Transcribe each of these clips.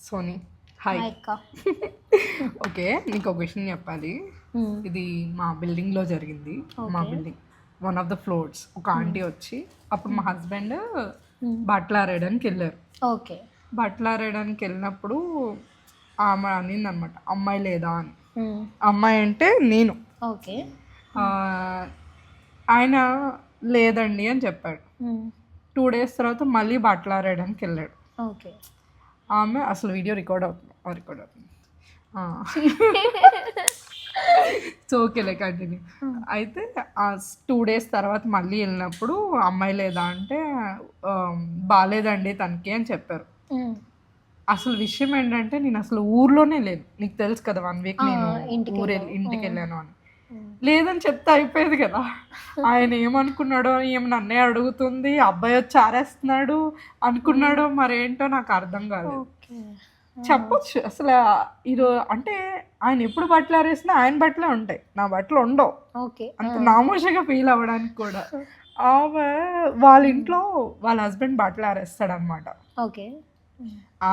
Sony hi. అక్క okay, నీకు ఒక విషయం చెప్పాలి. ఇది మా బిల్డింగ్లో జరిగింది. మా building one of the floors ఒక ఆంటీ వచ్చి అప్పుడు మా హస్బెండ్ బట్టలు ఆరేయడానికి వెళ్ళారు. ఓకే బట్టలు ఆరేయడానికి వెళ్ళినప్పుడు ఆమె అనింది అనమాట, అమ్మాయి లేదా అని. అమ్మాయి అంటే నేను. ఓకే ఆయన లేదండి అని చెప్పాడు. 2 days తర్వాత మళ్ళీ బట్టలు ఆరేయడానికి వెళ్ళాడు. ఓకే ఆమె అసలు వీడియో రికార్డ్ అవుతుంది. సో ఓకేలే కంటిన్యూ. అయితే ఆ 2 days తర్వాత మళ్ళీ వెళ్ళినప్పుడు అమ్మాయి లేదా అంటే బాగాలేదండి తనకి అని చెప్పారు. అసలు విషయం ఏంటంటే నేను అసలు ఊర్లోనే లేను. నీకు తెలుసు కదా 1 week నేను ఇంటికి వెళ్ళాను అని. లేదని చెప్తే అయిపోయేది కదా. ఆయన ఏమనుకున్నాడో, ఏమి నన్నే అడుగుతుంది, అబ్బాయి వచ్చి ఆరేస్తున్నాడు అనుకున్నాడో మరేంటో నాకు అర్థం కాలేదు. చెప్పొచ్చు అసలు ఈరోజు అంటే ఆయన ఎప్పుడు బట్టలు ఆరేసినా ఆయన బట్టలే ఉంటాయి, నా బట్టలు ఉండవు. అంత నామోషంగా ఫీల్ అవ్వడానికి కూడా ఆమె వాళ్ళ ఇంట్లో వాళ్ళ హస్బెండ్ బట్టలు ఆరేస్తాడు అనమాట. ఓకే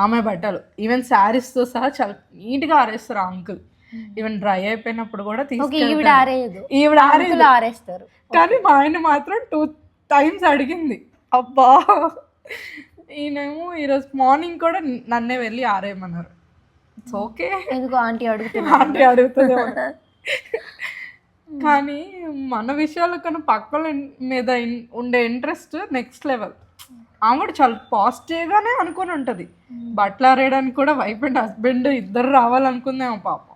ఆమె బట్టలు ఈవెన్ శారీస్తో సహా చాలా నీట్గా ఆరేస్తారు ఆ అంకుల్. ఈవెన్ డ్రై అయిపోయినప్పుడు కూడా ఈవిడ ఆరేస్తారు. కానీ మా ఆయన మాత్రం 2 times అడిగింది. అబ్బా, ఈయనేమో ఈరోజు మార్నింగ్ కూడా నన్నే వెళ్ళి ఆరేయమన్నారు. ఇట్స్ ఓకే, ఆంటీ అడుగుతుంది. కానీ మన విషయాల కన్నా పక్కల మీద ఉండే ఇంట్రెస్ట్ నెక్స్ట్ లెవెల్. ఆమె కూడా చాలా పాజిటివ్గానే అనుకుని ఉంటుంది. బట్టలు ఆరేయడానికి కూడా వైఫ్ అండ్ హస్బెండ్ ఇద్దరు రావాలనుకుందేమో పాపం.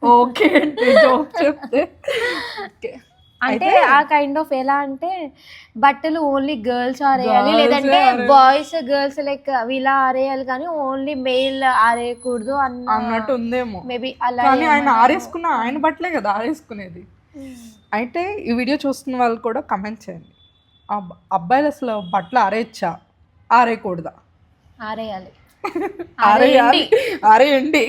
ఓకే జోక్ చెప్తే అంటే ఆ కైండ్ ఆఫ్ ఎలా అంటే బట్టలు ఓన్లీ గర్ల్స్ ఆరేయాలి, లేదంటే బాయ్స్ గర్ల్స్ లైక్ వీళ్ళ ఆరేయాలి, కానీ ఓన్లీ మెయిల్ ఆరేయకూడదు అన్నట్టు ఉందేమో మేబీ అలా. కానీ ఆయన ఆరేసుకున్న ఆయన బట్టలే కదా ఆరేసుకునేది. అయితే ఈ వీడియో చూస్తున్న వాళ్ళు కూడా కమెంట్ చేయండి, అబ్బాయిలు అసలు బట్టలు ఆరేయచ్చా, ఆరేయకూడదా? ఆరేయాలి. ఆరేయండి.